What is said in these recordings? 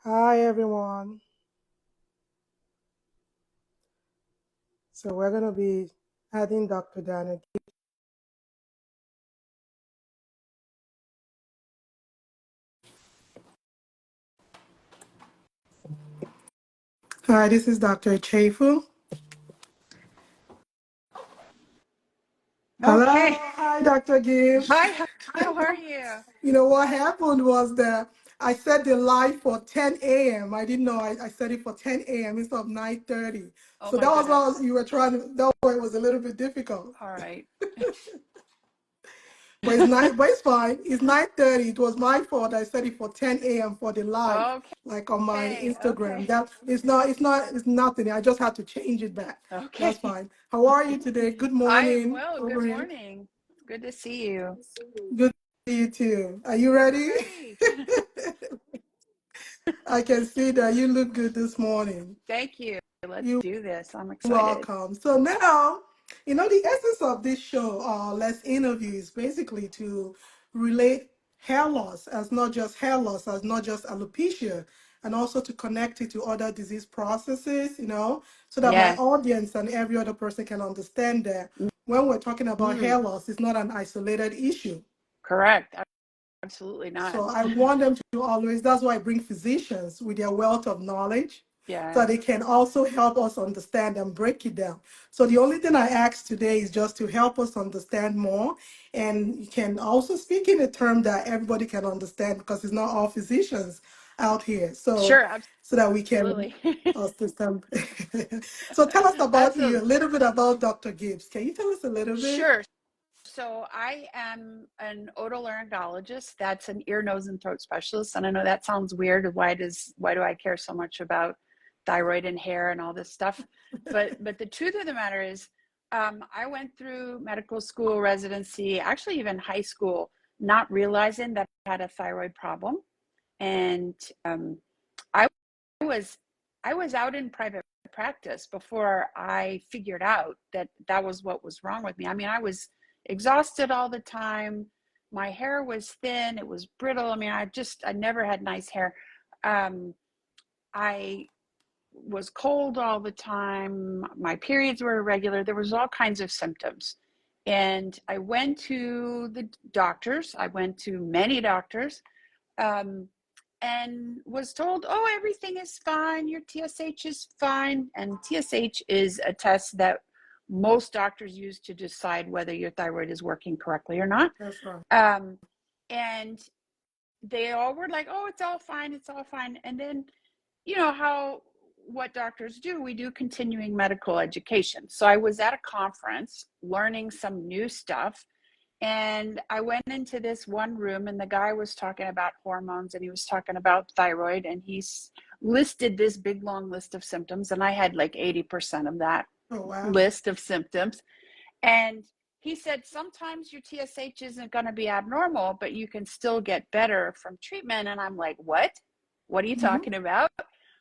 Hi everyone. So we're going to be adding Dr. Dana. Hi, this is Dr. Chafu. Hello. Okay. Hi, Dr. Gibbs. Hi, how are you? You know what happened was that I set the live for 10 a.m. I didn't know I set it for 10 a.m. instead of 9:30. Oh So my that was goodness. all you were trying to, that way it was a little bit difficult. All right. But it's not, but it's fine. It's 9:30. It was my fault. I set it for 10 a.m. for the live, like on my Okay. Instagram. Okay. That it's nothing. I just had to change it back. That's Okay. fine. How are you today? Good I am morning well. Good over here. morning. Good to see you. Good to see you too. Are you I'm ready? ready. I can see that you look good this morning. Thank you. Let's You do this. I'm excited. welcome. So now, the essence of this show, Let's Interview, is basically to relate hair loss as not just hair loss, as not just alopecia, and also to connect it to other disease processes, so that my Yes. audience and every other person can understand that when we're talking about Mm, hair loss, it's not an isolated issue. correct. Absolutely not. So I want them to always, that's why I bring physicians with their wealth of knowledge so Yes. they can also help us understand and break it down. So the only thing I ask today is just to help us understand more. And you can also speak in a term that everybody can understand because it's not all physicians out here. So Sure. so that we can Absolutely. understand. So tell us about you, Absolutely. a little bit about Dr. Gibbs. Can you tell us a little bit? Sure. So I am an otolaryngologist. That's an ear, nose, and throat specialist. And I know that sounds weird. Why do I care so much about thyroid and hair and all this stuff? But the truth of the matter is, I went through medical school, residency, actually even high school, not realizing that I had a thyroid problem. And I was I was out in private practice before I figured out that that was what was wrong with me. I mean, I was exhausted all the time. My hair was thin, it was brittle. I mean, I never had nice hair. Um, I was cold all the time. My periods were irregular. There was all kinds of symptoms. And I went to the doctors. I went to many doctors. Um, and was told, oh, everything is fine. Your TSH is fine. And TSH is a test that most doctors use to decide whether your thyroid is working correctly or not. That's right. Um, and they all were like, oh, it's all fine. It's all fine. And then, you know, what doctors do, we do continuing medical education. So I was at a conference learning some new stuff, and I went into this one room, and the guy was talking about hormones, and he was talking about thyroid, and he's listed this big long list of symptoms, and I had like 80% of that Oh, wow. list of symptoms. And he said sometimes your TSH isn't going to be abnormal, but you can still get better from treatment. And I'm like, what? What are you Mm-hmm. talking about?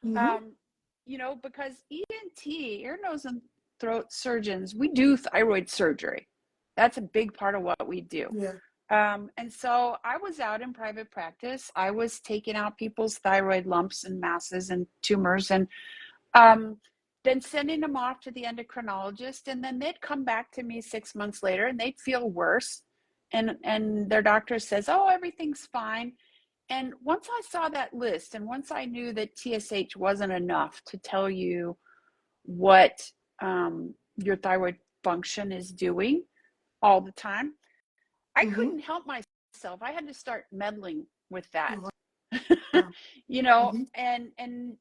Mm-hmm. Um, because ENT, ear, nose, and throat surgeons, we do thyroid surgery. That's a big part of what we do. Yeah. And so I was out in private practice. I was taking out people's thyroid lumps and masses and tumors, and um, then sending them off to the endocrinologist. And then they'd come back to me 6 months later and they'd feel worse. And their doctor says, oh, everything's fine. And once I saw that list, and once I knew that TSH wasn't enough to tell you what your thyroid function is doing all the time, I Mm-hmm. couldn't help myself. I had to start meddling with that. Oh, wow. Mm-hmm. And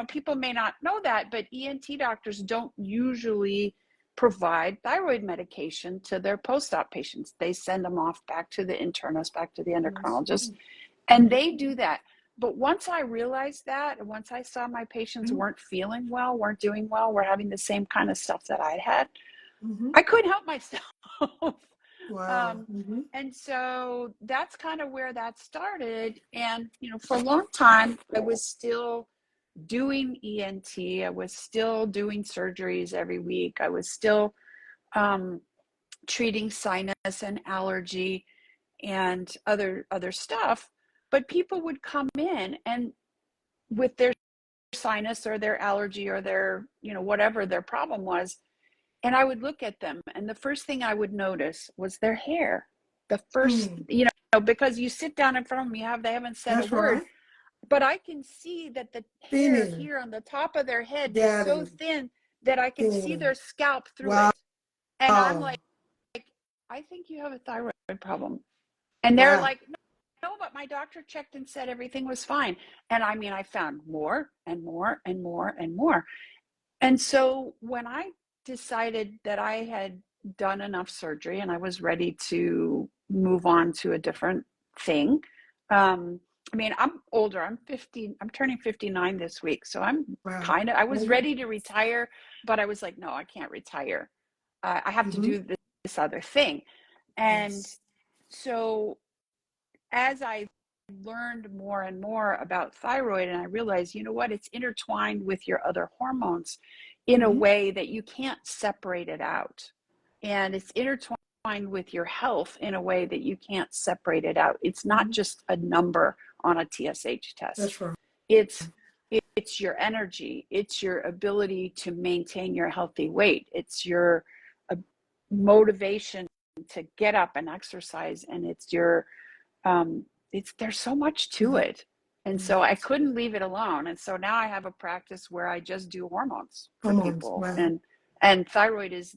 people may not know that, but ENT doctors don't usually provide thyroid medication to their post-op patients. They send them off back to the internist, back to the Yes. endocrinologist, and they do that. But once I realized that, and once I saw my patients Mm-hmm. weren't feeling well, weren't doing well, were having the same kind of stuff that I'd had, Mm-hmm. I couldn't help myself. Wow. um, Mm-hmm. and so that's kind of where that started. And, for a long time, I was still doing ENT. I was still doing surgeries every week. I was still, um, treating sinus and allergy and other stuff, but people would come in and with their sinus or their allergy or their, whatever their problem was, and I would look at them, and the first thing I would notice was their hair. The first, Mm, because you sit down in front of them, they haven't said a that's word, right. but I can see that the hair Thinning. here on the top of their head is Got so it. thin that I can see Thinning. their scalp through Wow. it. And I'm like, I think you have a thyroid problem. And they're Wow. like, no, but my doctor checked and said everything was fine. And I mean, I found more and more and more and more. And so when I decided that I had done enough surgery and I was ready to move on to a different thing, I mean, I'm older. I'm 50. I'm turning 59 this week. So Wow. I was Okay. ready to retire, but I was like, no, I can't retire. I have to Mm-hmm. do this other thing. And Yes. so as I learned more and more about thyroid, and I realized, you know what, it's intertwined with your other hormones in a Mm-hmm. way that you can't separate it out. And it's intertwined with your health in a way that you can't separate it out. It's not Mm-hmm. just a number on a TSH test. That's right. It's it's your energy, it's your ability to maintain your healthy weight, it's your uh, motivation to get up and exercise, and it's your there's so much to Mm-hmm. it. And so I Yes. couldn't leave it alone. And so now I have a practice where I just do hormones for Hormones. people. Wow. And thyroid is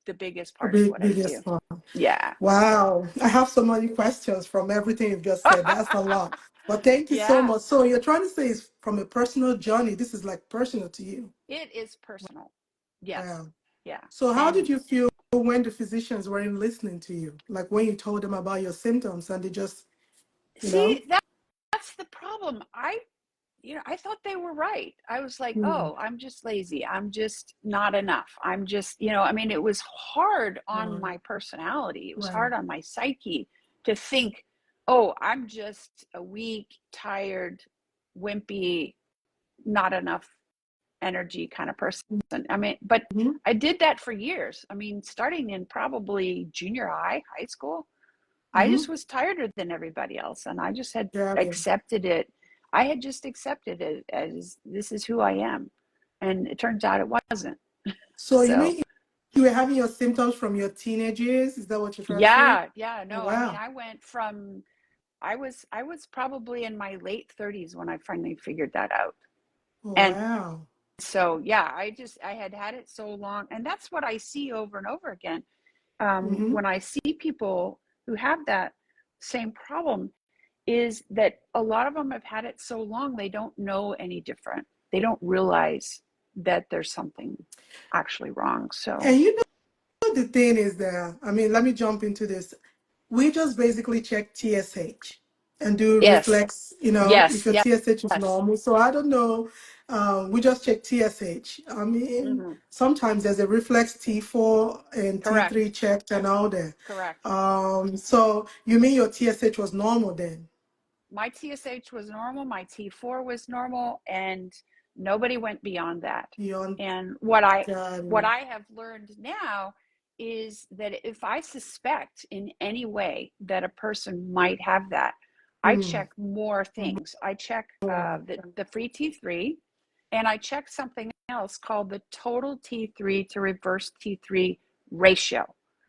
the biggest A part of what I do. biggest one. Yeah. Wow. I have so many questions from everything you've just said. That's a lot. But thank you so Yeah. much. So you're trying to say it's from a personal journey. This is like personal to you. It is personal. Yes. Wow. Yeah. So how did And you feel when the physicians weren't listening to you? Like when you told them about your symptoms and they just, you know? see, that's the problem. I thought they were right. I was like, Hmm. oh, I'm just lazy. I'm just not enough. I'm just, I mean, it was hard on Right. my personality. It was Right. hard on my psyche to think, oh, I'm just a weak, tired, wimpy, not enough energy kind of person. I mean, but Mm-hmm. I did that for years. I mean, starting in probably junior high school, I Mm-hmm. just was tireder than everybody else, and I just had Got it. accepted it. I had just accepted it as this is who I am, and it turns out it wasn't. So you So mean you were having your symptoms from your teenage years? Is that what you're trying to say? yeah, Oh, no, I mean, wow. I went from I was probably in my late 30s when I finally figured that out, Oh, and wow. so yeah, I had it so long, and that's what I see over and over again Mm-hmm. when I see people who have that same problem is that a lot of them have had it so long they don't know any different. They don't realize that there's something actually wrong. So And you know the thing is that, I mean, let me jump into this. We just basically check TSH and do yes, reflex, if yes, your yes, TSH is normal. So I don't know. We just check TSH. I mean, mm-hmm. sometimes there's a reflex T4 and T3 Correct, checked and all that. correct. So you mean your TSH was normal then? My TSH was normal, my T4 was normal, and nobody went beyond that. Beyond And what God. I have learned now is that if I suspect in any way that a person might have that, I Hmm. check more things. I check Oh, the free T3, and I check something else called the total T3 to reverse T3 ratio.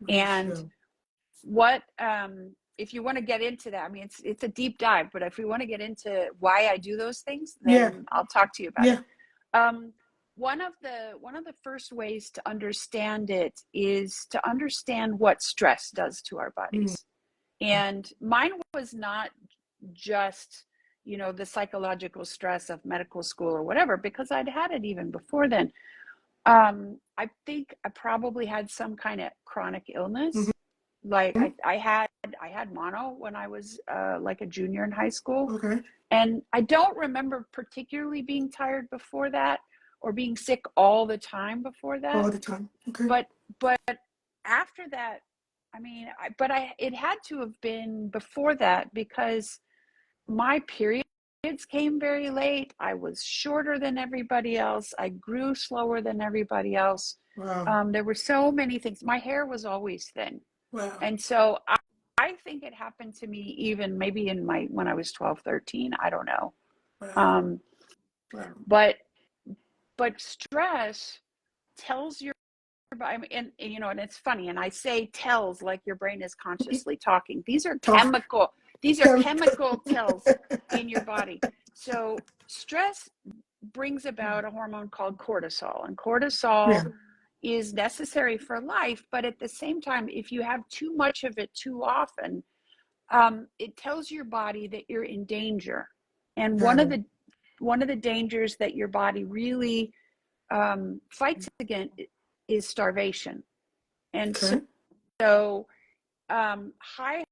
And ratio. what if you want to get into that, I mean, it's a deep dive, but if we want to get into why I do those things, Yeah, then I'll talk to you about it. yeah. um, one of the first ways to understand it is to understand what stress does to our Hmm. bodies. And mine was not just the psychological stress of medical school or whatever, because I'd had it even before then. I think I probably had some kind of chronic illness. Like Hmm. I had mono when I was like a junior in high school, Okay. and I don't remember particularly being tired before that or being sick all the time before that. All the time. Okay. But but after that, I mean, it had to have been before that, because my periods came very late. I was shorter than everybody else. I grew slower than everybody else. Wow. There were so many things. My hair was always thin. Wow. And so I think it happened to me even maybe in when I was 12, 13. I don't know. Wow. Um, Wow. but stress tells your body, and you know, and it's funny, and I say tells like your brain is consciously talking. Talk. These are chemical tells in your body. So stress brings about a hormone called cortisol, and cortisol Yeah. is necessary for life, but at the same time, if you have too much of it too often, it tells your body that you're in danger. And Got it. one of the dangers that your body really fights against is starvation. And Okay. so high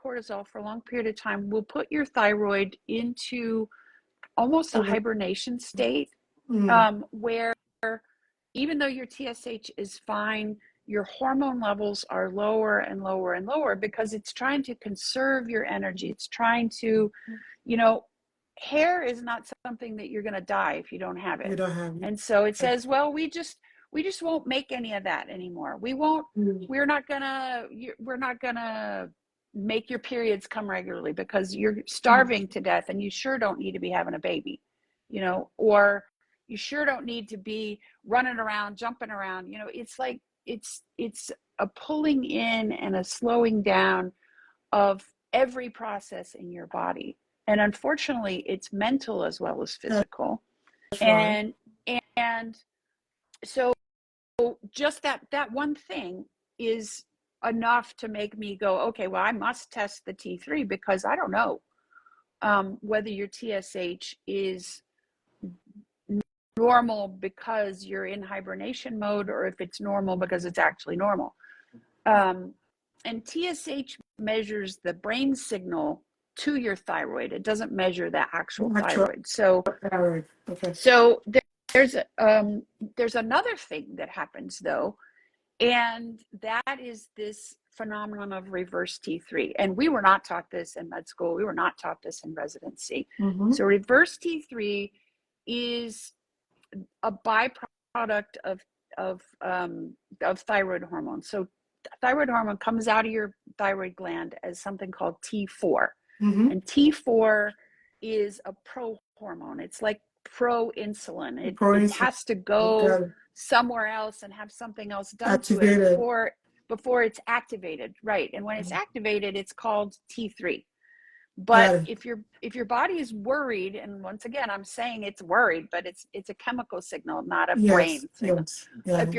cortisol for a long period of time will put your thyroid into almost a Okay. hibernation state, Mm. where even though your TSH is fine, your hormone levels are lower and lower and lower because it's trying to conserve your energy. It's trying to, you know, hair is not something that you're going to die if you don't have it. You don't have it. And so it says, well, we just won't make any of that anymore. Mm. We're not going to, we're not going to make your periods come regularly because you're Mm. starving to death and you sure don't need to be having a baby, you know, or you sure don't need to be running around, jumping around. You know, it's like, it's a pulling in and a slowing down of every process in your body. And unfortunately, it's mental as well as physical. That's right. And and so just that one thing is enough to make me go, okay, well, I must test the T3 because I don't know whether your TSH is normal because you're in hibernation mode or if it's normal because it's actually normal. Um, and TSH measures the brain signal to your thyroid. It doesn't measure the actual Actual thyroid. So, thyroid. Okay. so there's there's another thing that happens though, and that is this phenomenon of reverse T3. And we were not taught this in med school. We were not taught this in residency. Mm-hmm. So reverse T3 is a byproduct of thyroid hormone. So thyroid hormone comes out of your thyroid gland as something called T4. Mm-hmm. And T4 is a pro hormone. It's like pro insulin. It Proinsulin. has to go Got it. somewhere else and have something else done to it Activated. before it's activated. Right. And when it's activated, it's called T3. But Got it. if your body is worried, and once again I'm saying it's worried, but it's a chemical signal, not a Yes. brain signal. Yes. Got it. If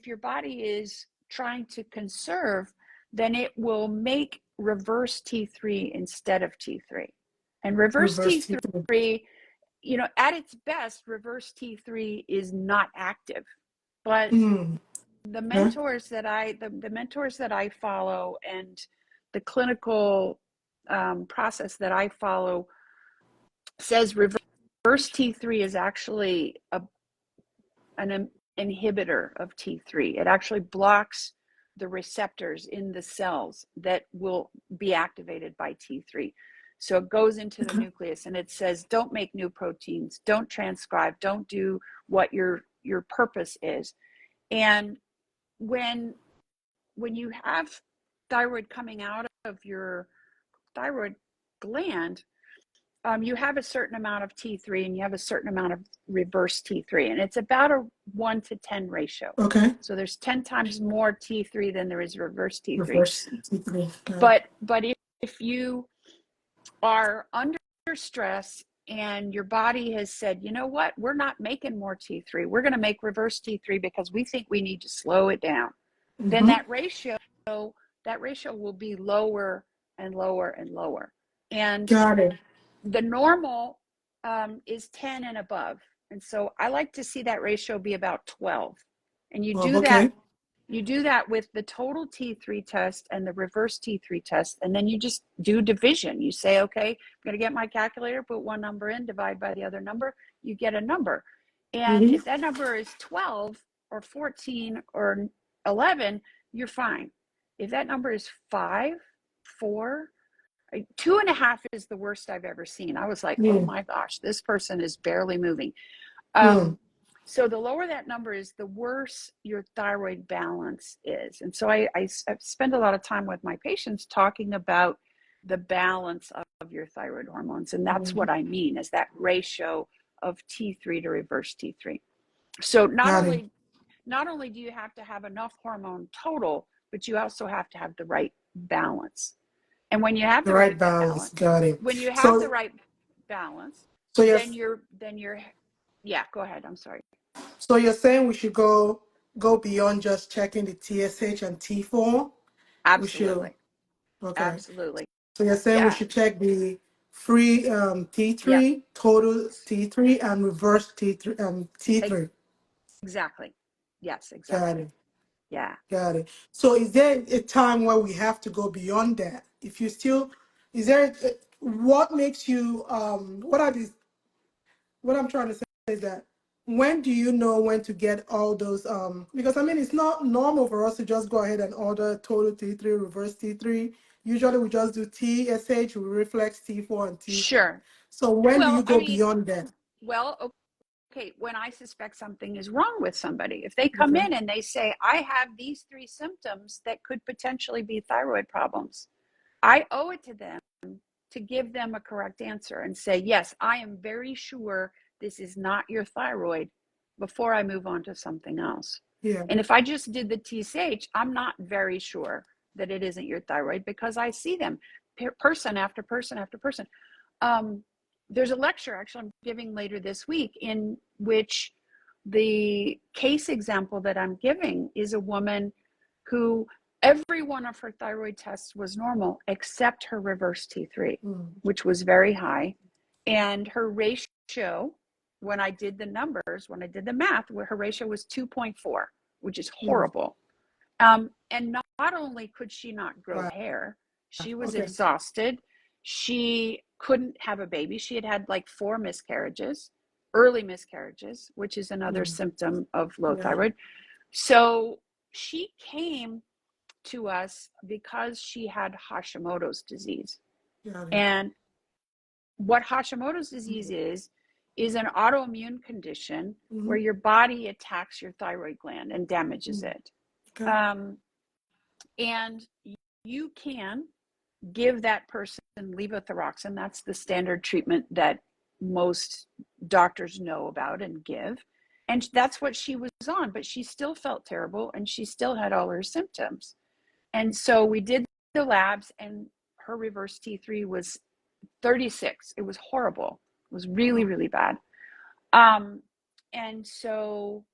your body is trying to conserve, then it will make reverse T3 instead of T3. And reverse Reverse T3. T3, you know, at its best, reverse T3 is not active. But Mm. the Okay. mentors that the mentors that I follow and the clinical process that I follow says reverse T3 is actually an inhibitor of T3. It actually blocks the receptors in the cells that will be activated by T3. So it goes into the Okay. nucleus and it says, don't make new proteins, don't transcribe, don't do what your purpose is. And when you have thyroid coming out of your thyroid gland, you have a certain amount of T3 and you have a certain amount of reverse T3, and it's about a 1 to 10 ratio. Okay. So there's 10 times more T3 than there is reverse T3. Reverse T3. Got it. But if you are under stress and your body has said, you know what, we're not making more T3, we're going to make reverse T3 because we think we need to slow it down, then Mm-hmm. that ratio will be lower and lower and lower. And Got it. the normal is 10 and above. And so I like to see that ratio be about 12. And Oh, okay. you do that with the total T3 test and the reverse T3 test. And then you just do division. You say, okay, I'm going to get my calculator, put one number in, divide by the other number, you get a number. And Mm-hmm. if that number is 12 or 14 or 11, you're fine. If that number is 5, 4, 2.5 is the worst I've ever seen. I was like, oh Mm. my gosh, this person is barely moving. Mm. So the lower that number is, the worse your thyroid balance is. And so I spend a lot of time with my patients talking about the balance of your thyroid hormones. And that's Mhm. what I mean, is that ratio of T3 to reverse T3. So Got it. not only do you have to have enough hormone total, but you also have to have the right balance. And when you have The the right right balance. balance, Got it. when you have the So, right balance, so then yes, you're yeah, go ahead. I'm sorry. so you're saying we should go beyond just checking the TSH and T4. We should. Absolutely. Okay. Absolutely. So you're saying we Yeah. should check the free Yep. T3, total T3, and reverse T3 T3. Exactly. Yes, Got exactly. it. Yeah. Got it. So is there a time where we have to go beyond that? If you still, is there what makes you what are these what I'm trying to say is that when do you know when to get all those because I mean it's not normal for us to just go ahead and order total T3, reverse T3. Usually we just do TSH, we reflex T4 and T3. Sure. So when do Well, you I go mean, beyond that? well, okay, when I suspect something is wrong with somebody, if they come Okay. in and they say, I have these three symptoms that could potentially be thyroid problems, I owe it to them to give them a correct answer and say, yes, I am very sure this is not your thyroid before I move on to something else. Yeah. And if I just did the TSH, I'm not very sure that it isn't your thyroid because I see them person after person after person. Um, there's a lecture actually I'm giving later this week in which the case example that I'm giving is a woman who every one of her thyroid tests was normal except her reverse T3, Mm, which was very high. And her ratio, when I did the numbers, when I did the math, her ratio was 2.4, which is mm. horrible. And not only could she not grow Wow. hair, she was Okay. exhausted. She couldn't have a baby. She had had like 4 miscarriages, early miscarriages, which is another Mm, symptom of low yeah. thyroid. So she came to us because she had Hashimoto's disease. Got it. And what Hashimoto's disease Mm, is an autoimmune condition where mm, your body attacks your thyroid gland and damages mm. it. Okay. Um, and you can give that person levothyroxine. That's the standard treatment that most doctors know about and give. And that's what she was on, but she still felt terrible and she still had all her symptoms. And so we did the labs, and her reverse T3 was 36. It was horrible. It was really, Wow. really bad. Um, and so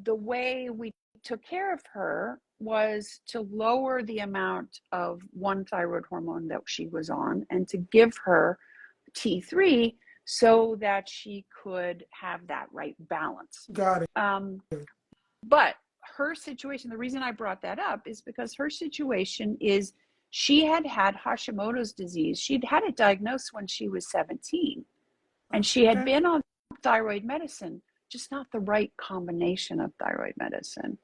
the way we took care of her was to lower the amount of one thyroid hormone that she was on and to give her T3 so that she could have that right balance. Got it. Um, but her situation, the reason I brought that up is because her situation is she had had Hashimoto's disease. She'd had it diagnosed when she was 17, and she had Okay. been on thyroid medicine, just not the right combination of thyroid medicine.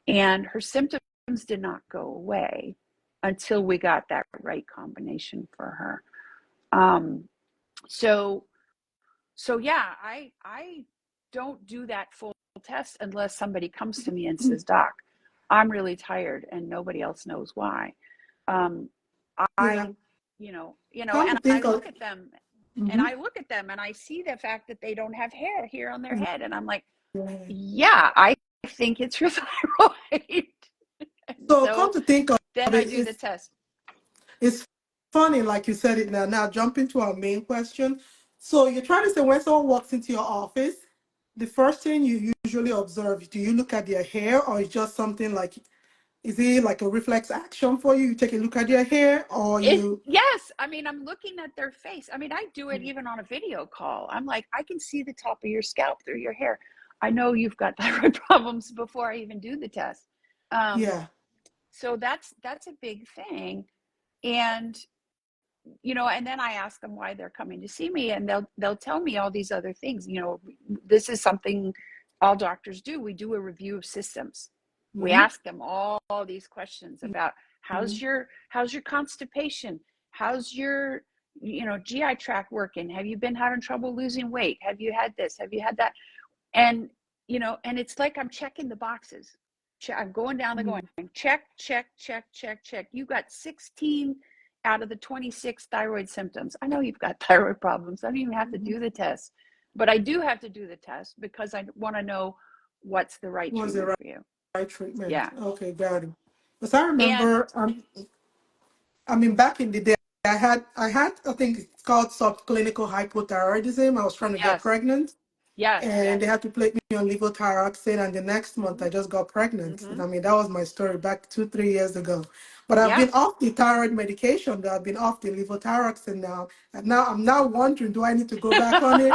And her symptoms did not go away until we got that right combination for her. Um, so so yeah, I don't do that full test unless somebody comes to me and says, Doc, I'm really tired and nobody else knows why. Um, Yeah. I, Come and to I think of look at them and mhm. I look at them and I see the fact that they don't have hair here on their head. And I'm like, Yeah. yeah, I think it's your thyroid. And So so come to think then of I it, do the test. it's funny, like you said it now. Now jump into our main question. So you're trying to say when someone walks into your office, the first thing you usually observe, do you look at their hair or is just something like is it like a reflex action for you? You take a look at their hair or you Yes, I mean, I'm looking at their face. I mean, I do it even on a video call. I'm like, I can see the top of your scalp through your hair. I know you've got thyroid problems before I even do the test. Um, yeah. so that's a big thing. And and then I ask them why they're coming to see me, and they'll tell me all these other things. This is something all doctors do. We do a review of systems. We Mm-hmm. ask them all these questions about Mm-hmm. how's your constipation, how's your GI tract working, have you been having trouble losing weight, have you had this, have you had that, and and it's like I'm checking the boxes. I'm going down the going. Mm. Check, check, check, check, check. You got 16 out of the 26 thyroid symptoms. I know you've got thyroid problems. I don't even have to Mhm. do the test, but I do have to do the test because I want to know what's the right Was the treatment for you. right treatment? Yeah. Okay, got it. Because I And remember, I mean, back in the day, I think it's called subclinical hypothyroidism. I was trying to get yes, pregnant, yes, and they yes. had to place me on levothyroxine, and the next month I Mm-hmm. just got pregnant. And Mm-hmm. I mean, that was my story back 2, 3 years ago. But I've Yeah. been off the thyroid medication, though. I've been off the levothyroxine now, and now I'm now wondering, do I need to go back on it?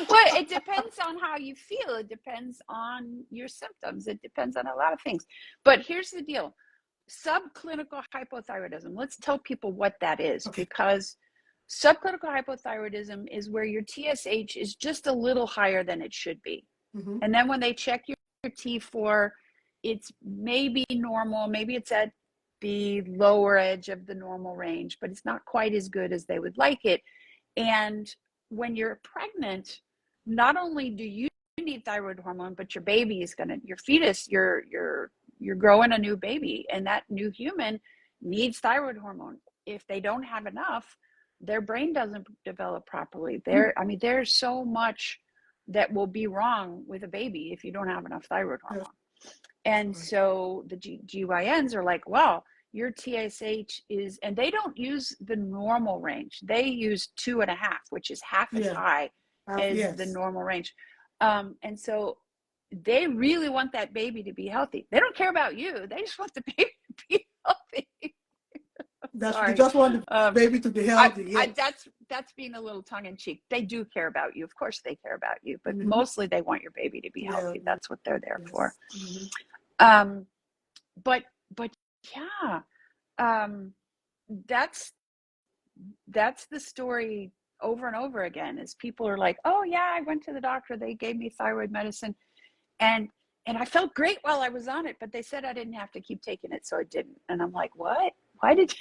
Well, it depends on how you feel. It depends on your symptoms. It depends on a lot of things. But here's the deal. Subclinical hypothyroidism. Let's tell people what that is, Okay. because subclinical hypothyroidism is where your TSH is just a little higher than it should be. Hmm. And then when they check your T4, it's maybe normal, maybe it's at the lower edge of the normal range, but it's not quite as good as they would like it. And when you're pregnant, not only do you need thyroid hormone, but your baby is gonna, your fetus, you're growing a new baby, and that new human needs thyroid hormone. If they don't have enough, their brain doesn't develop properly. I mean, there's so much that will be wrong with a baby if you don't have enough thyroid Yes. hormone. And Right. so the GYNs are like, well, your TSH is, and they don't use the normal range. They use 2.5, which is half as Yeah. high as the Yes. normal range. And so they really want that baby to be healthy. They don't care about you. They just want the baby to be healthy. They Sorry. just want the Um, baby to be I, healthy. I, Yes. that's being a little tongue in cheek. They do care about you. Of course they care about you, but Hmm. mostly they want your baby to be Yeah. healthy. That's what they're there for. Yes. Hmm. Um, but but yeah, um, that's that's the story over and over again. Is people are like, oh yeah, I went to the doctor, they gave me thyroid medicine, and I felt great while I was on it, but they said I didn't have to keep taking it, so I didn't. And I'm like, what? Why did you,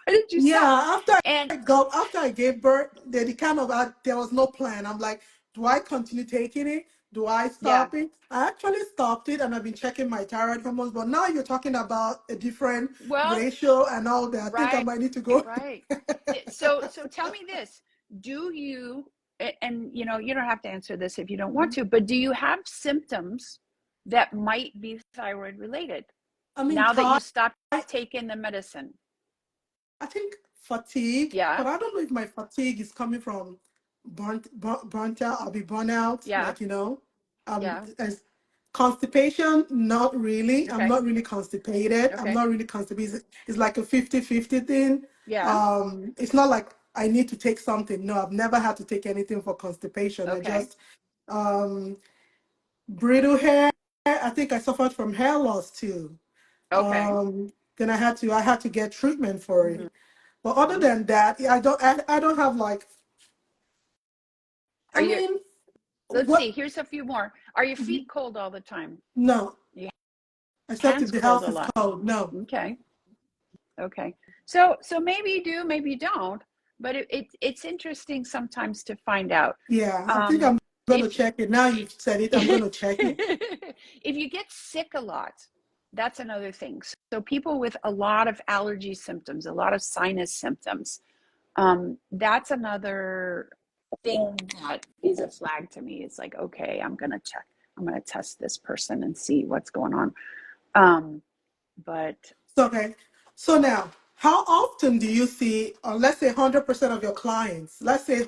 why did you stop? Yeah, And after I gave birth, they kind of had, there was no plan. I'm like, do I continue taking it? Do I yeah, stop it? I actually stopped it, and I've been checking my thyroid hormones. But now you're talking about a different well, ratio and all that. I think I right, might need to go. right. So tell me this: do you? And you don't have to answer this if you don't want Mhm. to, but do you have symptoms that might be thyroid related I mean, now that you stopped taking the medicine? I think fatigue, Yeah, but I don't know if my fatigue is coming from burnt out. I'll be burnt out, yeah, like yeah. as constipation. Not really. I'm Okay, not really constipated. I'm okay, not really constipated. It's like a 50-50 thing. yeah, It's not like I need to take something. No, I've never had to take anything for constipation. I okay, just um brittle hair. I think I suffered from hair loss too. okay. Then I had to get treatment for Mm-hmm. it. But other than that, I don't have like, Are I you? mean, Let's what? see. Here's a few more. Are your feet Mhm. cold all the time? No, Your except if hands the cold house a is lot? cold. No. Okay. Okay. So maybe you do, maybe you don't, but it's interesting sometimes to find out. Yeah, I think Um, I'm gonna if check it. Now you've said it, I'm gonna check it. if you get sick a lot, that's another thing. So people with a lot of allergy symptoms, a lot of sinus symptoms, that's another thing that is a flag to me. It's like, okay, I'm gonna check. I'm gonna test this person and see what's going on. But So, okay. So now, how often do you see, let's say 100% of your clients, let's say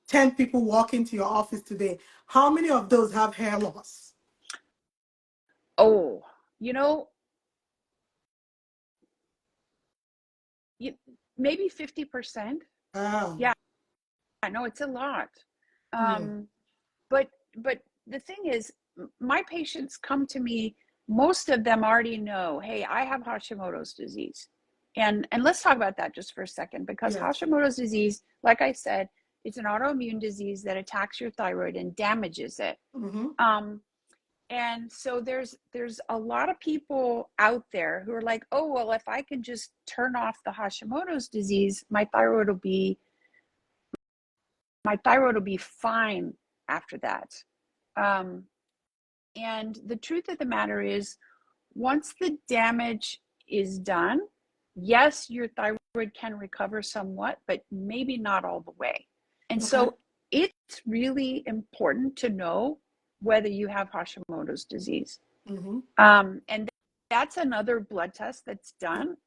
10 people walk into your office today, how many of those have hair loss? oh, you know, you, maybe 50%. Wow. Yeah, I know it's a lot. Hmm. Um, but the thing is, my patients come to me. Most of them already know, hey, I have Hashimoto's disease, and let's talk about that just for a second, because Yes. Hashimoto's disease, like I said, it's an autoimmune disease that attacks your thyroid and damages it. Mm-hmm. Um, and so there's a lot of people out there who are like, oh well, if I can just turn off the Hashimoto's disease, my thyroid will be fine after that. And the truth of the matter is, once the damage is done, yes, your thyroid can recover somewhat, but maybe not all the way. And Okay. so it's really important to know whether you have Hashimoto's disease. Mm-hmm. And that's another blood test that's done.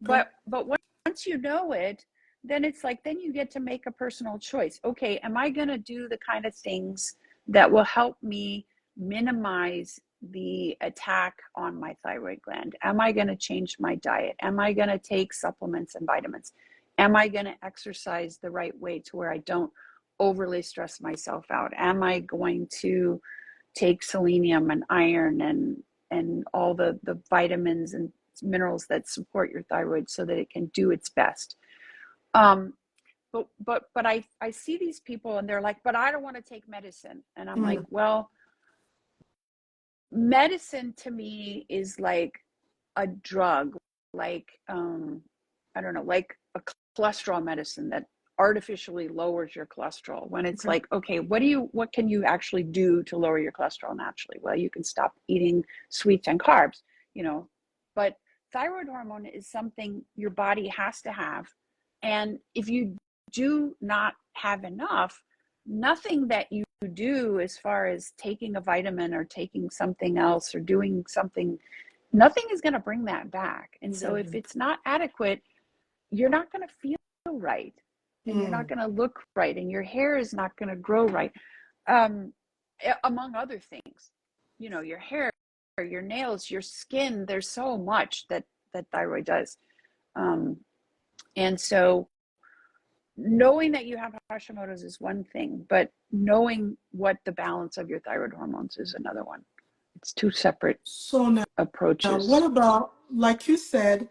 Okay. But once you know it, then it's like, then you get to make a personal choice. Okay, am I going to do the kind of things that will help me minimize the attack on my thyroid gland? Am I going to change my diet? Am I going to take supplements and vitamins? Am I going to exercise the right way to where I don't overly stress myself out? Am I going to take selenium and iron and all the vitamins and minerals that support your thyroid so that it can do its best? Um, but I see these people and they're like, but I don't want to take medicine. And I'm like, Mm. well, medicine to me is like a drug, like I don't know, like a cholesterol medicine that artificially lowers your cholesterol. When it's Okay. like, okay, what can you actually do to lower your cholesterol naturally? Well, you can stop eating sweets and carbs, you know. But thyroid hormone is something your body has to have, and if you do not have enough, nothing that you do as far as taking a vitamin or taking something else or doing something, nothing is going to bring that back. And so if Exactly. it's not adequate, you're not going to feel right, and you're not Mm. going to look right, and your hair is not going to grow right, among other things. You know, your hair, your nails, your skin, there's so much that thyroid does. um, and so knowing that you have Hashimoto's is one thing, but knowing what the balance of your thyroid hormones is another one. It's two separate So now, what approaches. about, like you said,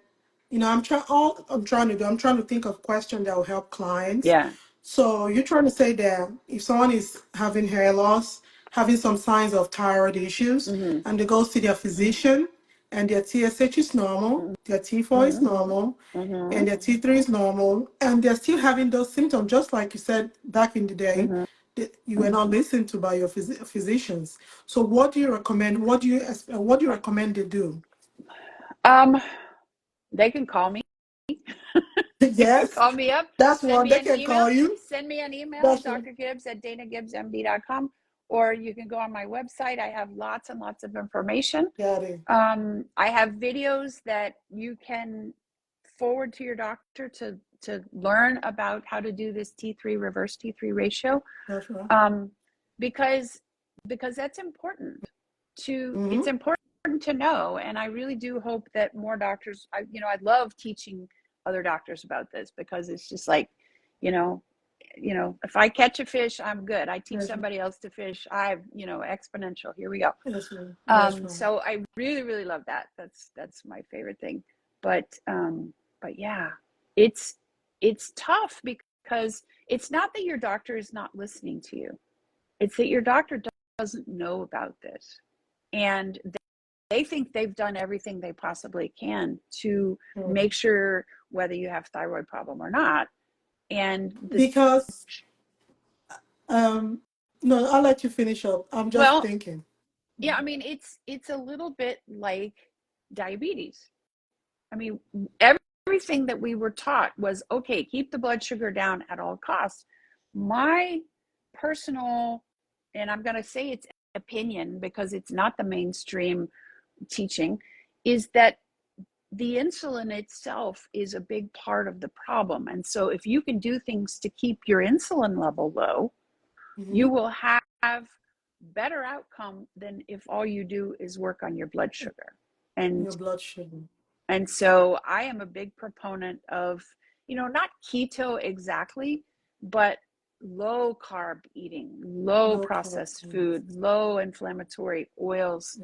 all I'm trying to do, I'm trying to think of questions that will help clients. Yeah. So you're trying to say that if someone is having hair loss, having some signs of thyroid issues, Mm-hmm. and they go see their physician, and their TSH is normal, their T4 is Mm-hmm. normal, Mm-hmm. and their T3 is normal, and they're still having those symptoms, just like you said back in the day, Mm-hmm. that you were not listened to by your physicians. So what do you recommend? What do you recommend they do? Um, they can call me. They can Yes, call me up, that's send one. me They an can email, call you. send me an email, That's one. drgibbs at danagibbsmd.com, or you can go on my website. I have lots and lots of information. Got it. I have videos that you can forward to your doctor to learn about how to do this T3 reverse T3 ratio, That's right. um, because that's important to Mm-hmm. it's important to know. And I really do hope that more doctors, I love teaching other doctors about this, because it's just like, you know if I catch a fish, I'm good. I teach That's right. somebody else to fish, I've, exponential, here we go. That's right. That's right. So I really, really love that. That's my favorite thing. But yeah, it's tough, because it's not that your doctor is not listening to you. It's that your doctor doesn't know about this, and they think they've done everything they possibly can to Mm. make sure whether you have thyroid problem or not. And this, Because um, no, I'll let you finish up. I'm just well, thinking. yeah, I mean, it's a little bit like diabetes. I mean, everything that we were taught was, okay, keep the blood sugar down at all costs. My personal, and I'm going to say it's opinion because it's not the mainstream teaching, is that the insulin itself is a big part of the problem. And so if you can do things to keep your insulin level low, Mm-hmm. you will have better outcome than if all you do is work on your blood sugar. Your And blood sugar. so I am a big proponent of, not keto exactly, but low carb eating, low No carb. processed food, low inflammatory oils.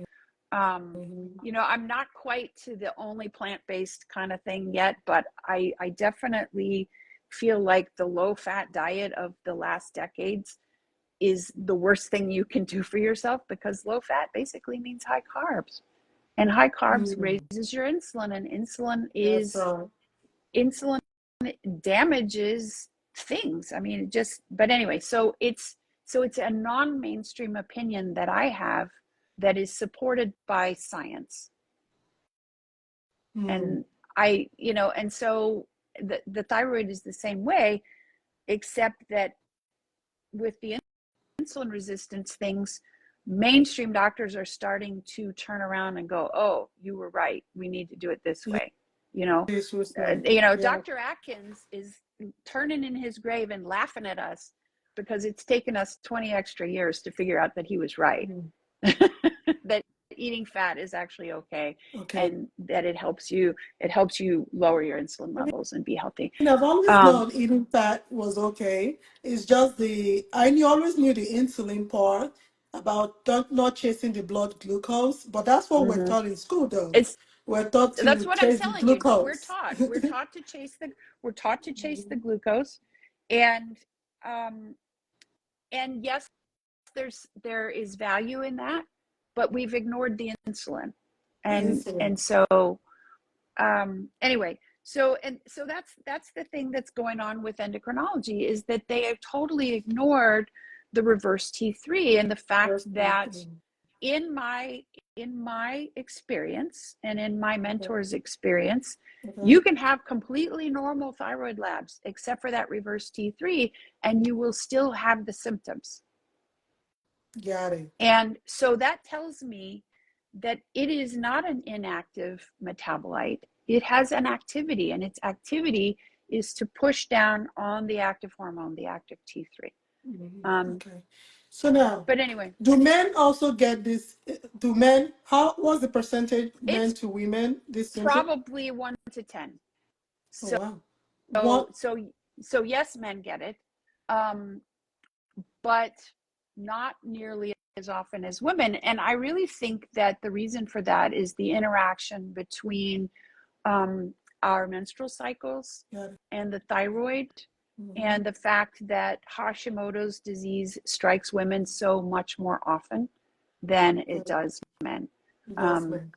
Um, Mm-hmm. I'm not quite to the only plant-based kind of thing yet, but I definitely feel like the low-fat diet of the last decades is the worst thing you can do for yourself, because low fat basically means high carbs, and high carbs Mm. raises your insulin, and That's right. insulin damages things. I mean, but anyway, so So it's a non-mainstream opinion that I have that is supported by science. Mm. And and so the thyroid is the same way, except that with the insulin resistance things, mainstream doctors are starting to turn around and go, oh, you were right, we need to do it this way. This was right. Yeah. Dr. Atkins is turning in his grave and laughing at us because it's taken us 20 extra years to figure out that he was right. Mm. That eating fat is actually okay, Okay. and that it helps you lower your insulin levels and be healthy. I've always um, known eating fat was okay. It's just always knew the insulin part about not chasing the blood glucose, but that's what we're mhm. taught in school, though. It's We're taught that's to what I'm chase the telling you. We're glucose. taught we're taught to chase the we're taught to chase the glucose. And um and yes, there is value in that, but we've ignored the insulin. And Insulin. so anyway, so that's the thing that's going on with endocrinology, is that they have totally ignored the reverse T3, and the fact First that insulin. in my experience and in my Okay. mentor's experience, Okay. you can have completely normal thyroid labs except for that reverse T3, and you will still have the symptoms. Got it. And so that tells me that it is not an inactive metabolite. It has an activity, and its activity is to push down on the active hormone, the active T3. Okay. So now, But anyway, do men also get this? What's the percentage men it's to women, this symptom? probably 1 to 10. Oh, So wow. so What? so so yes, men get it, um, but not nearly as often as women. And I really think that the reason for that is the interaction between um, our menstrual cycles Got it. and the thyroid, Mm-hmm. and the fact that Hashimoto's disease strikes women so much more often than it Got it. does men. That's Um, men.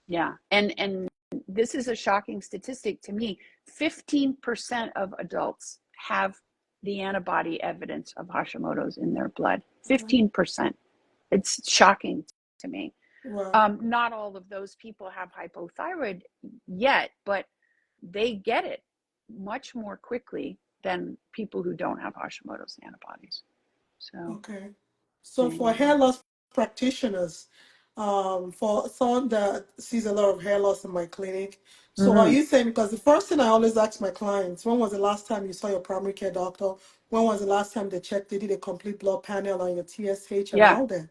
yeah, and this is a shocking statistic to me. 15% of adults have the antibody evidence of Hashimoto's in their blood. Okay. 15%. It's shocking to me. Wow. Not all of those people have hypothyroid yet, but they get it much more quickly than people who don't have Hashimoto's antibodies. So Okay. So for anyway, hair loss practitioners, for someone that sees a lot of hair loss in my clinic, so are mm-hmm. you saying, because the first thing I always ask my clients, when was the last time you saw your primary care doctor? When was the last time they did a complete blood panel on your TSH and Yeah, all that?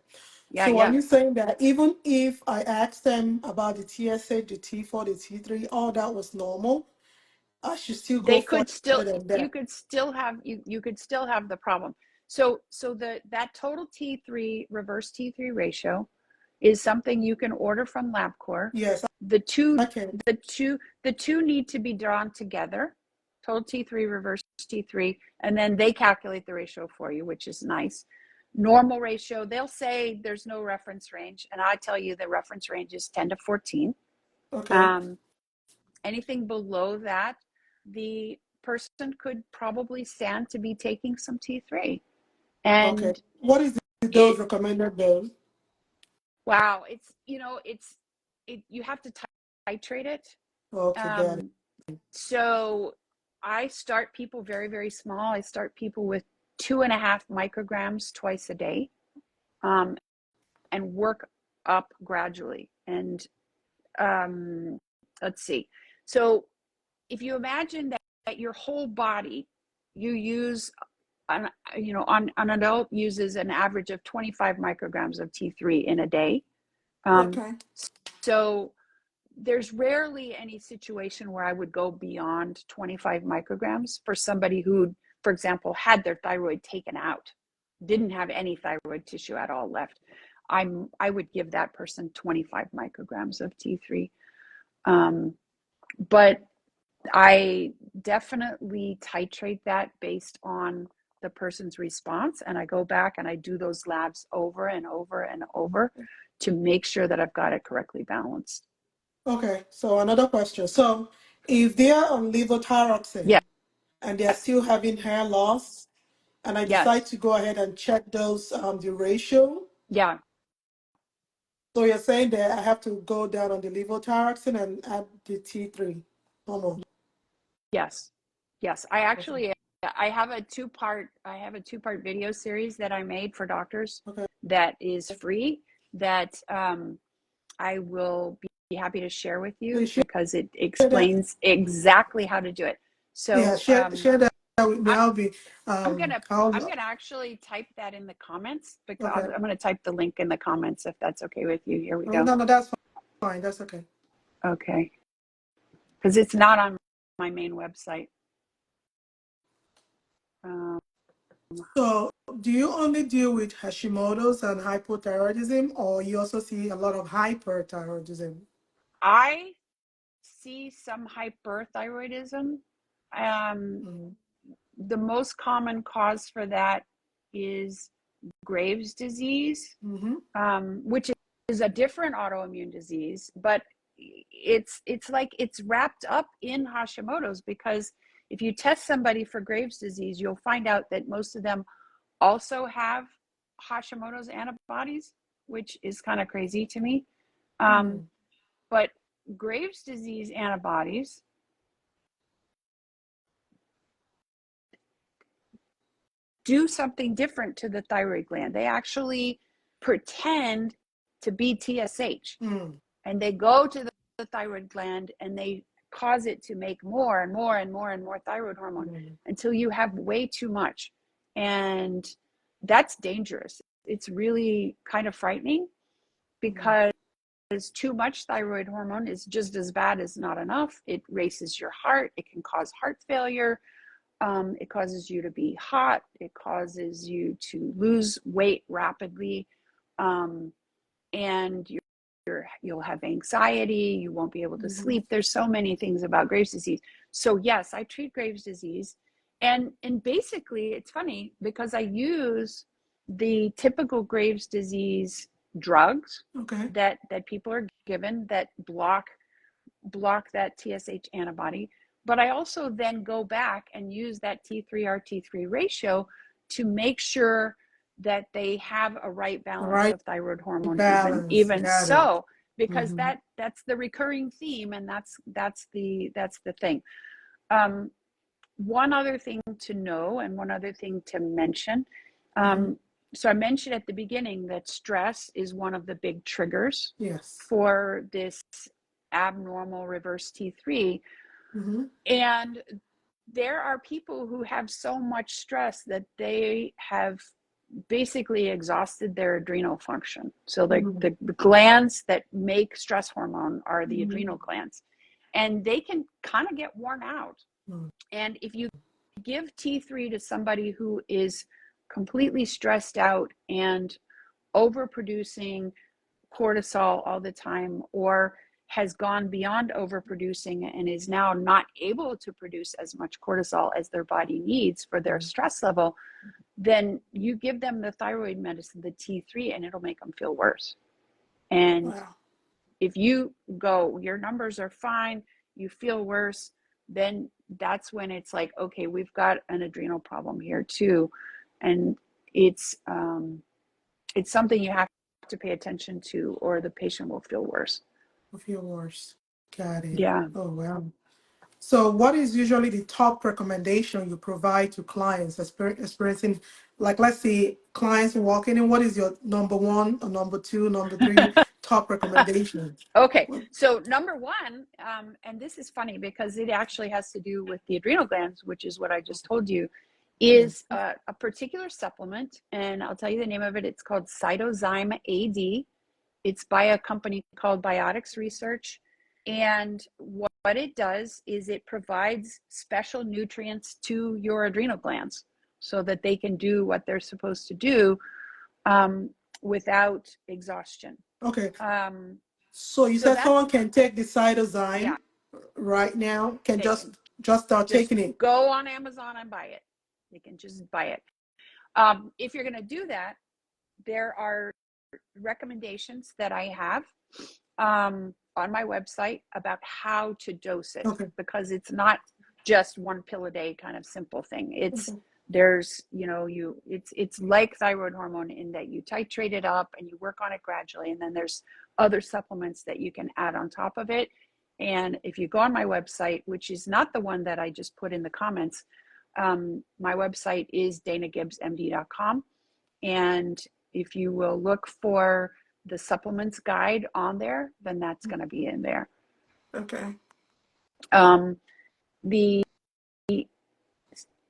yeah, So are yeah. you saying that even if I asked them about the TSH, the T4, the T3, all that was normal, I should still go They further could still than you that? could still have you could still have the problem. So that total T3 reverse T3 ratio is something you can order from LabCorp. Yes, The two I can. the two need to be drawn together. Total T3 reverse T3, and then they calculate the ratio for you, which is nice. Normal ratio, they'll say there's no reference range, and I tell you the reference range is 10 to 14. Okay. Um, Anything below that, the person could probably stand to be taking some T3. Okay. And What is the dose, it, recommended dose? wow, you have to titrate it. Okay, got it. Um, so I start people very, very small. I start people with 2.5 micrograms twice a day, um, and work up gradually. And um, let's see. So if you imagine that your whole body, you use on an adult uses an average of 25 micrograms of T3 in a day. Um, Okay. so there's rarely any situation where I would go beyond 25 micrograms for somebody who, for example, had their thyroid taken out, didn't have any thyroid tissue at all left. I would give that person 25 micrograms of T3. But I definitely titrate that based on the person's response. And I go back and I do those labs over and over and over to make sure that I've got it correctly balanced. Okay. So another question. So if they are on Yeah. levothyroxine and they're still having hair loss, and I decide Yes. to go ahead and check those the ratio. Yeah. So you're saying that I have to go down on the levothyroxine and add the T3 hormone. Yes. Yes. Okay. I have a two-part video series that I made for doctors Okay. that is free that I will be happy to share with Please you share because it that. explains exactly how to do it. Yeah, So share that with me. I'm I'll be I'm gonna I'm I'll gonna actually type that in the comments because okay. I'm gonna type the link in the comments if that's okay with you. Here we Oh, go. no, no, that's fine. That's okay. Okay, because it's not on my main website. Um, So, do you only deal with Hashimoto's and hypothyroidism, or you also see a lot of hyperthyroidism? I see some hyperthyroidism. Um, Mm-hmm. the most common cause for that is Graves' disease, Mm-hmm. which is a different autoimmune disease, but it's like it's wrapped up in Hashimoto's because if you test somebody for Graves' disease, you'll find out that most of them also have Hashimoto's antibodies, which is kind of crazy to me. Um, but Graves' disease antibodies do something different to the thyroid gland. They actually pretend to be TSH Mm-hmm. and they go to the thyroid gland and they cause it to make more and more and more and more thyroid hormone Mm-hmm. until you have way too much. And that's dangerous. It's really kind of frightening because too much thyroid hormone is just as bad as not enough. It races your heart, it can cause heart failure. It causes you to be hot. It causes you to lose weight rapidly. Um, and you'll have anxiety. You won't be able to Mm-hmm. sleep. There's so many things about Graves' disease. So yes, I treat Graves' disease. And basically, it's funny because I use the typical Graves' disease drugs Okay. that people are given that block that TSH antibody. But I also then go back and use that T3 ratio to make sure that they have a right All balance right. of thyroid hormone Balance. even Got it. so because Mm-hmm. that's the recurring theme and that's the thing. um, One other thing to know and one other thing to mention, Mm-hmm. so I mentioned at the beginning that stress is one of the big triggers Yes. for this abnormal reverse T3. Mm-hmm. And there are people who have so much stress that they have basically exhausted their adrenal function. So Mm-hmm. the glands that make stress hormone are the Mm-hmm. adrenal glands, and they can kind of get worn out. Mm-hmm. And if you give T3 to somebody who is completely stressed out and overproducing cortisol all the time or has gone beyond overproducing and is now not able to produce as much cortisol as their body needs for their stress level, then you give them the thyroid medicine, the T3, and it'll make them feel worse. And Wow. if you go, your numbers are fine, you feel worse, then that's when it's like, okay, we've got an adrenal problem here too. And it's it's something you have to pay attention to or the patient will feel worse. I feel worse. Got it. Yeah. Oh, wow. So, what is usually the top recommendation you provide to clients experiencing, like, let's say, clients walking in? What is your number one or number two, number three top recommendation? Okay, so number one, and this is funny because it actually has to do with the adrenal glands, which is what I just told you, is a particular supplement, and I'll tell you the name of it. It's called Cytozyme AD. It's by a company called Biotics Research. And what it does is it provides special nutrients to your adrenal glands so that they can do what they're supposed to do without exhaustion. Okay. Um, So you so said that's, someone can take the yeah, cytozyme right now, can they can just start just taking it. go on Amazon and buy it. They can just buy it. If you're going to do that, there are recommendations that I have on my website about how to dose it Okay. because it's not just one pill a day kind of simple thing. Okay. there's, it's like thyroid hormone in that you titrate it up and you work on it gradually, and then there's other supplements that you can add on top of it. And if you go on my website, which is not the one that I just put in the comments, my website is danagibbsmd.com. And if you will look for the supplements guide on there, then that's going to be in there. Okay.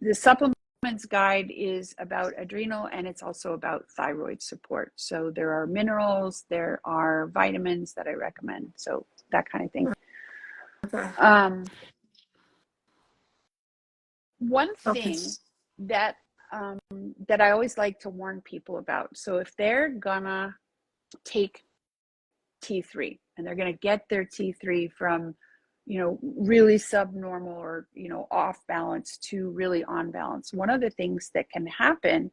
The supplements guide is about adrenal, and it's also about thyroid support. So there are minerals, there are vitamins that I recommend. So that kind of thing. Okay. One Okay. thing that that I always like to warn people about. So if they're gonna take T3 and they're gonna get their T3 from, really subnormal or, off balance to really on balance, one of the things that can happen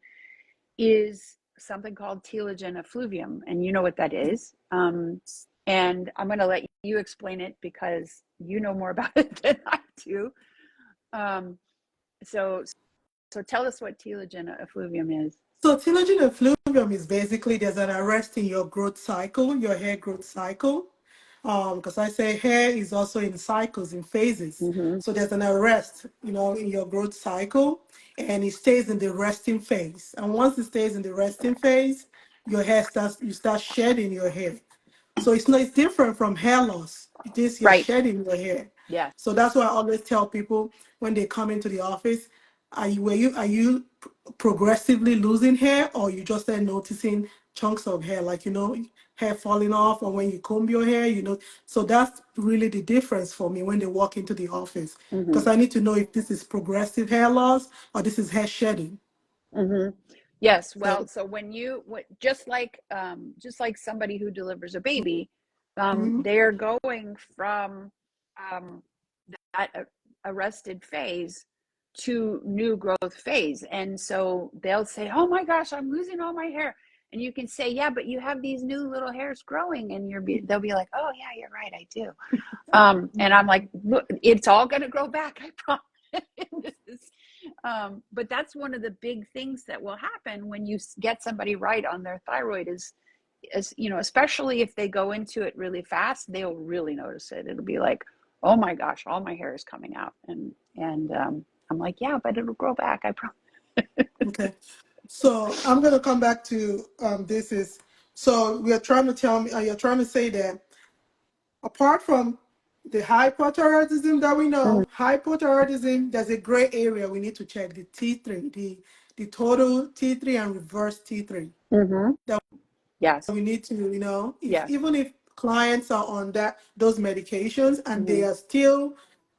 is something called telogen effluvium, and you know what that is. And I'm going to let you explain it because you know more about it than I do. So tell us what telogen effluvium is. So telogen effluvium is basically there's an arrest in your growth cycle, your hair growth cycle. Because I say hair is also in cycles, in phases. Mm-hmm. So there's an arrest, in your growth cycle, and it stays in the resting phase. And once it stays in the resting phase, you start shedding your hair. So it's different from hair loss. It is you're Right. shedding your hair. Yes. So that's why I always tell people when they come into the office, are you progressively losing hair, or you just start noticing chunks of hair, like hair falling off, or when you comb your hair, So that's really the difference for me when they walk into the office, Mm-hmm. because I need to know if this is progressive hair loss or this is hair shedding. Mm-hmm. Yes. Well, So, so just like somebody who delivers a baby, mhm. they're going from um, that arrested phase to new growth phase, and so they'll say, "Oh my gosh, I'm losing all my hair," and you can say, "Yeah, but you have these new little hairs growing," and they'll be like, "Oh yeah, you're right, I do." And I'm like, "Look, it's all going to grow back, I promise." But that's one of the big things that will happen when you get somebody right on their thyroid is especially if they go into it really fast, they'll really notice it. It'll be like, oh my gosh, all my hair is coming out, and I'm like, yeah, but it'll grow back, I promise. Okay. So I'm going to come back to this is so we are trying to tell me you're trying to say that apart from the hypothyroidism that we know, hypothyroidism, there's a gray area we need to check the T3, the total T3 and reverse T3. Mm-hmm. That Yes. we need to, if Yes. even if clients are on those medications and they Mm-hmm. are still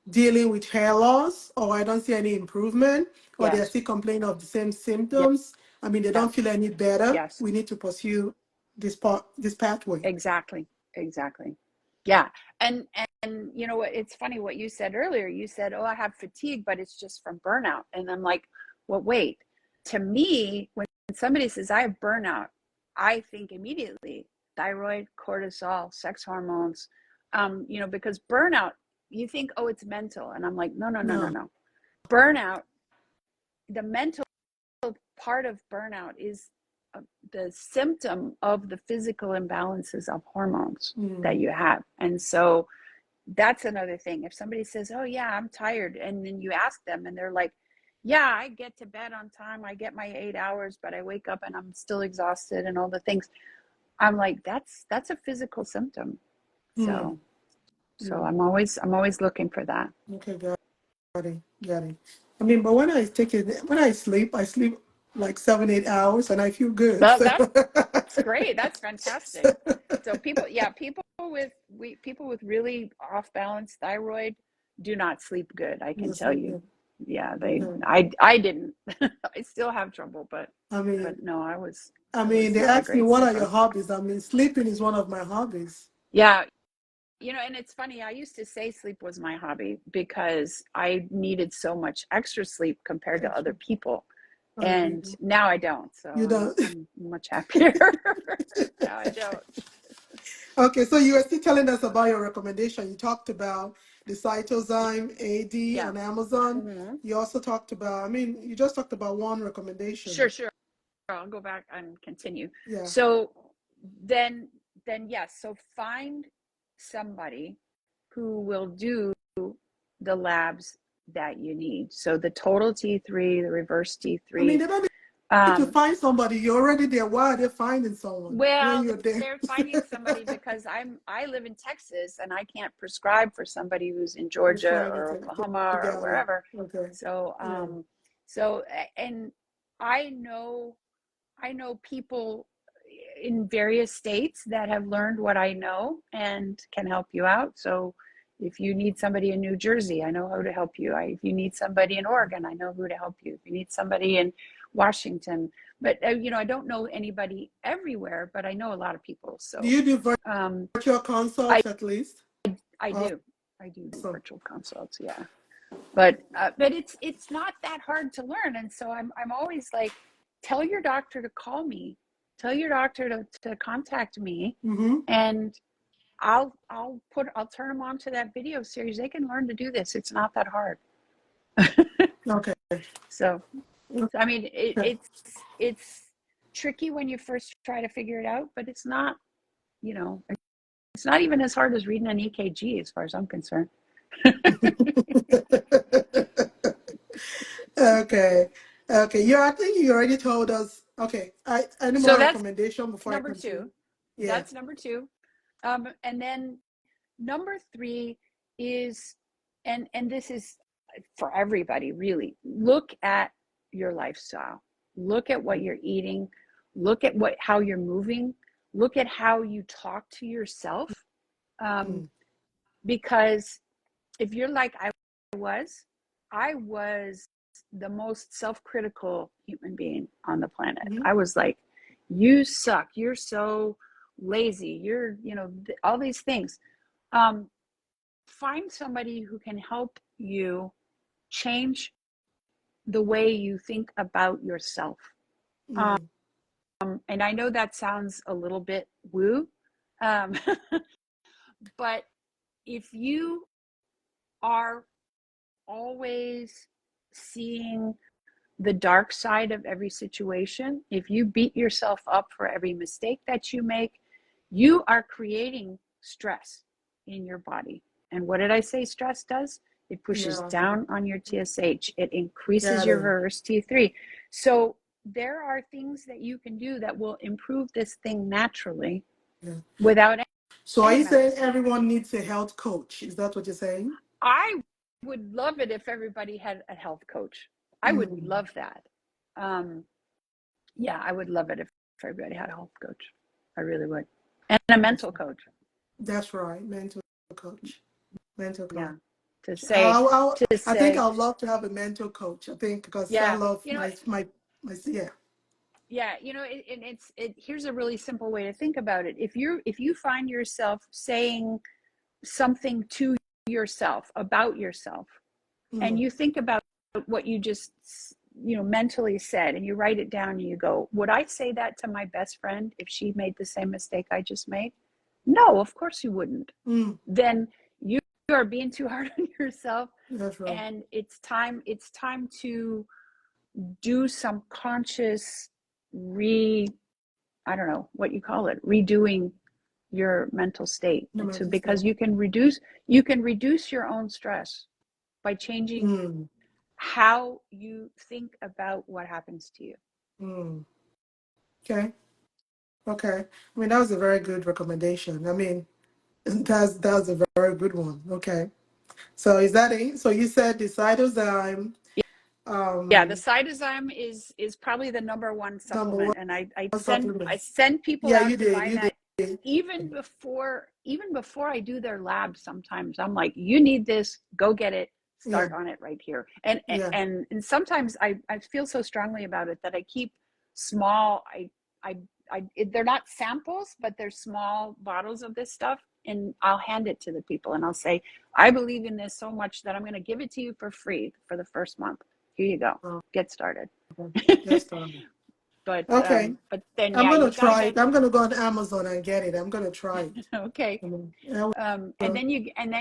dealing with hair loss, or I don't see any improvement, or they're Yes. still complaining of the same Yes. symptoms, I mean, they don't feel any better, Yes. we need to pursue this pathway. Exactly. Exactly. Yeah. And you know what, it's funny what you said earlier. You said, "Oh, I have fatigue, but it's just from burnout." And I'm like, "Well, wait." To me, when somebody says I have burnout, I think immediately thyroid, cortisol, sex hormones. Because burnout, you think, "Oh, it's mental." And I'm like, "No, no, no, no, No. no." Burnout, the mental part of burnout is the symptom of the physical imbalances of hormones that Mm. you have. And so that's another thing. If somebody says, "Oh yeah, I'm tired," and then you ask them and they're like, "Yeah, I get to bed on time, I get my 8 hours, but I wake up and I'm still exhausted and all the things." I'm like, that's a physical symptom. Mm. So Mm. I'm always looking for that. Okay, got it, got it. I mean, but when I sleep like 7, 8 hours, and I feel good. Well, So, that's great. That's fantastic. So people with really off balance thyroid do not sleep good, I can yes, tell I you. do. Yeah, No. I didn't. I still have trouble, but I mean, no, I I mean, was they not a asked me great what are your slipper. hobbies. I mean, sleeping is one of my hobbies. Yeah, and it's funny, I used to say sleep was my hobby because I needed so much extra sleep compared to other Actually, people. And unbelievable. now I don't. So You I'm don't. I'm much happier. Now I don't. Okay, so you were still telling us about your recommendation. You talked about the cytozyme AD Yeah. on Amazon. Mm-hmm. You also talked about, I mean, you just talked about one recommendation. Sure. I'll go back and continue. Yeah. So then yes. So find somebody who will do the labs that you need. So the total T3, the reverse I mean, T3. they don't need to find somebody. You're already there. Why are they finding someone when Well, you're there? they're finding somebody because I live in Texas and I can't prescribe for somebody who's in Georgia Prescribing or Oklahoma or together. wherever. Okay. So Yeah. so and I know people in various states that have learned what I know and can help you out. So if you need somebody in New Jersey, I know how to help you. If you need somebody in Oregon, I know who to help you. If you need somebody in Washington, but I don't know anybody everywhere, but I know a lot of people. Do So you do um, virtual I consults at least? I do do Awesome. virtual consults, yeah. But it's not that hard to learn, and so I'm always like, tell your doctor to call me, tell your doctor to contact me, Mm-hmm. and I'll turn them on to that video series. They can learn to do this. It's not that hard. Okay. So I mean, Okay. it's tricky when you first try to figure it out, but it's not, it's not even as hard as reading an EKG, as far as I'm concerned. Okay. Okay. Yeah, I think you already told us. Okay. Any So more that's recommendation before I number two. continue? Yeah. That's number two. And then number three is, and this is for everybody really, look at your lifestyle. Look at what you're eating. Look at how you're moving. Look at how you talk to yourself. Um, Mm. because if you're like was, I was the most self-critical human being on the planet. Mm-hmm. I was like, you suck. You're so lazy. You're, all these things. Um, Find somebody who can help you change the way you think about yourself. Mm. And I know that sounds a little bit woo, um, but if you are always seeing the dark side of every situation, if you beat yourself up for every mistake that you make, you are creating stress in your body. And what did I say stress does? It pushes Yeah. down on your TSH, it increases Got your it. reverse T3. So there are things that you can do that will improve this thing naturally Yeah. without So are any you saying medicine. everyone needs a health coach? Is that what you're saying? I would love it if everybody had a health coach. I would Mm. love that. Um, yeah, I would love it if everybody had a health coach. I really would. And a mental coach. That's right. Mental coach. Mental Yeah. coach. To say, I, I, to I think say, I'd love to have a mental coach. I think because I yeah, love you know, yeah. yeah, here's a really simple way to think about it. If you find yourself saying something to yourself about yourself, and Mm. you think about what you just mentally said, and you write it down, and you go, would I say that to my best friend if she made the same mistake I just made? No, of course you wouldn't. Mm. Then you are being too hard on yourself, That's right. and it's time to do some conscious I don't know what you call it, redoing your mental state. The And so mental because state. you can reduce your own stress by changing Mm. how you think about what happens to you. Mm. Okay. Okay. I mean, that was a very good recommendation. I mean, that's a very good one. Okay. So is that it? So you said the cytozyme, Yeah, the um, cytozyme is probably the number one number supplement, and I one send I supplement. send people Yeah, out you to did. buy You that did. even before I do their labs. Sometimes I'm like, you need this, go get it, Yeah. start on it right here. And Yeah. and sometimes I feel so strongly about it that I keep small. I they're not samples, but they're small bottles of this stuff, and I'll hand it to the people, and I'll say, I believe in this so much that I'm going to give it to you for free for the first month. Here you go. Oh, Get started. okay. That's done. Okay. but then I'm yeah, gonna you've got to try get it. I'm gonna go on Amazon and get it. I'm gonna try it. okay. I And will. then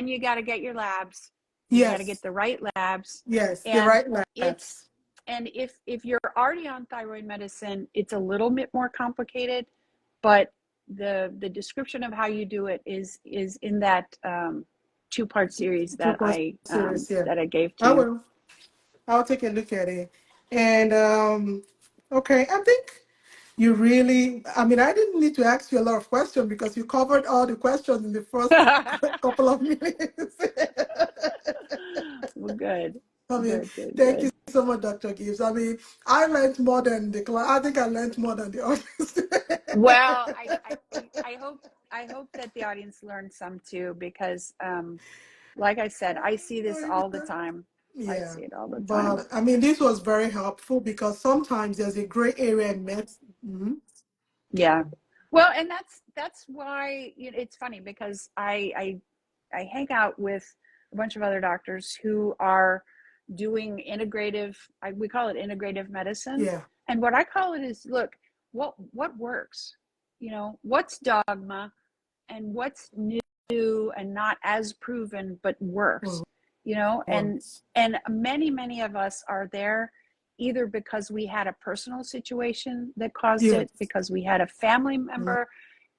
you got to get your labs. You got to get Yes. the right labs, Yes. The and right it's labs. and if you're already on thyroid medicine, it's a little bit more complicated, but the description of how you do it is in that two-part series Two plus series. Yeah. that I gave to I you. will. I'll take a look at it. And okay, I think you really, I mean, I didn't need to ask you a lot of questions because you covered all the questions in the first couple of minutes. Well, good, I mean, good, good, thank you good. so much, Dr. Gibbs. I mean, I learned more than the class. I think I learned more than the audience. Well, I hope that the audience learned some too, because like I said, I see this all the time. I Yeah, see it all the time. but I mean, this was very helpful because sometimes there's a gray area in medicine. Mhm. Yeah. Well, and that's why, you know, it's funny because I hang out with a bunch of other doctors who are doing integrative, we call it integrative medicine. Yeah. And what I call it is, look, what works? You know, what's dogma and what's new and not as proven but works. Mhm. You know, Once. and many of us are there either because we had a personal situation that caused it, Yes. because we had a family member,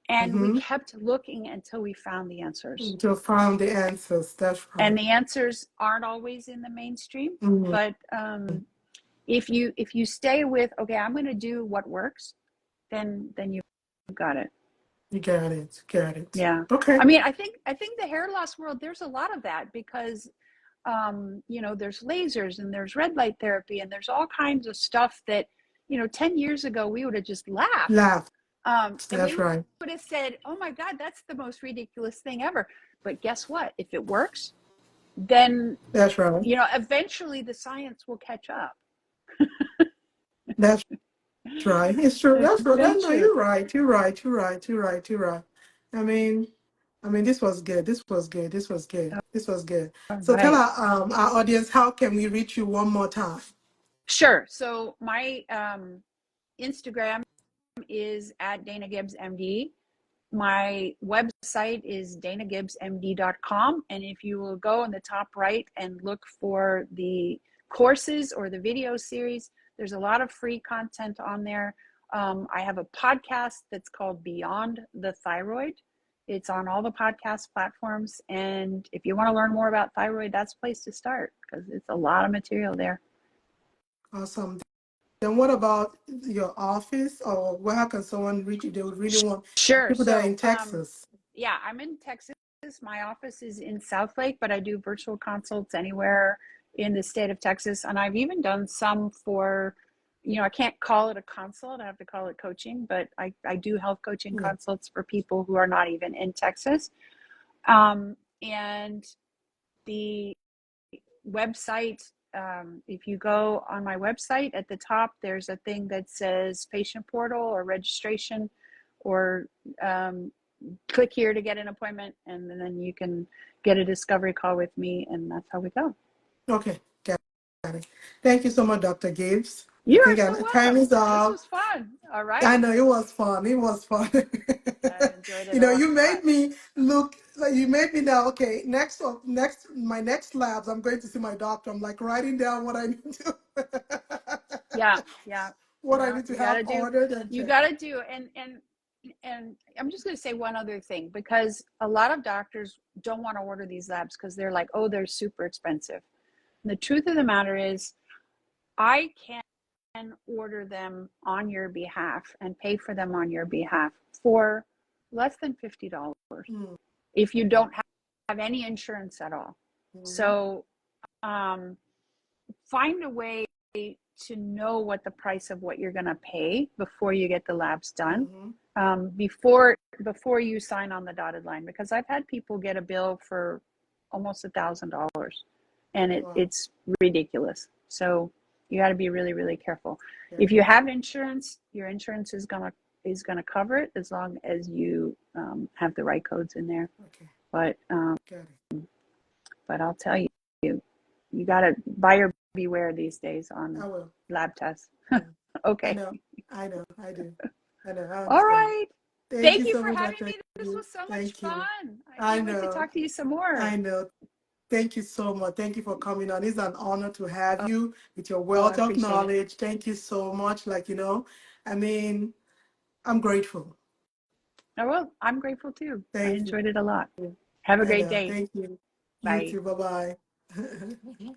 and we Mm-hmm. kept looking until we found the answers. To find the answers. That's And right. the answers aren't always in the mainstream, Mm-hmm. but if you stay with, okay, I'm going to do what works, then you've got it. You got it. Got it. Yeah. Okay. I mean, I think the hair loss world, there's a lot of that because you know, there's lasers and there's red light therapy and there's all kinds of stuff that, you know, 10 years ago we would have just laughed. Laugh. And we That's right. would have said, oh my God, that's the most ridiculous thing ever. But guess what? If it works, then, That's right. you know, eventually the science will catch up. That's right. It's true. That's right. That, no, Eventually. you're right. You're right. You're right. You're right. You're right. I mean, this was good. This was good. This was good. This was good. All So tell right. our audience, how can we reach you one more time? Sure. So my Instagram is at Dana Gibbs MD. My website is danagibbsmd.com. And if you will go in the top right and look for the courses or the video series, there's a lot of free content on there. I have a podcast that's called Beyond the Thyroid. It's on all the podcast platforms. And if you want to learn more about thyroid, that's a place to start because it's a lot of material there. Awesome. Then what about your office or where can someone reach you? They would really want Sure. people that are So, in Texas. yeah, I'm in Texas. My office is in Southlake, but I do virtual consults anywhere in the state of Texas. And I've even done some for, you know, I can't call it a consult, I have to call it coaching, but I do health coaching Yeah. consults for people who are not even in Texas. And the website, if you go on my website at the top, there's a thing that says patient portal or registration or click here to get an appointment, and then you can get a discovery call with me, and that's how we go. Okay. Got it. Thank you so much, Dr. Gibbs. I You are think so time welcome. is This up. was fun. All I right. know it was fun. It was fun. I enjoyed it You a know, lot. you made me look like you made me now. Okay, my next labs, I'm going to see my doctor. I'm like writing down what I need to, Yeah, yeah. what I No, need to have ordered and you check. gotta do, and I'm just gonna say one other thing because a lot of doctors don't want to order these labs because they're like, oh, they're super expensive. And the truth of the matter is, I can order them on your behalf and pay for them on your behalf for less than $50 Mm, if you don't have any insurance at all. mhm, So um, find a way to know what the price of what you're going to pay before you get the labs done, mhm. before you sign on the dotted line, because I've had people get a bill for almost $1,000 and Wow. it's ridiculous. So you got to be really careful. Got If you it. have insurance, your insurance is gonna cover it as long as you have the right codes in there. Okay. But Got it. but I'll tell you, you got to buyer beware these days I on will. lab tests. Yeah. I Okay. know. I know, I do. I know, I All understand. right. Thank Thank you you so for much, having Dr. me. This Yu. was so much Thank you. fun. I I can't wait to know, talk to you some more. I know. Thank you so much. Thank you for coming on. It's an honor to have you with your Oh, I wealth of appreciate it. knowledge. Thank you so much. I mean, I'm grateful. Oh, well, I'm grateful too. I Thank you. enjoyed it a lot. Have a I great know. day. Thank you. You Bye. too. Bye bye.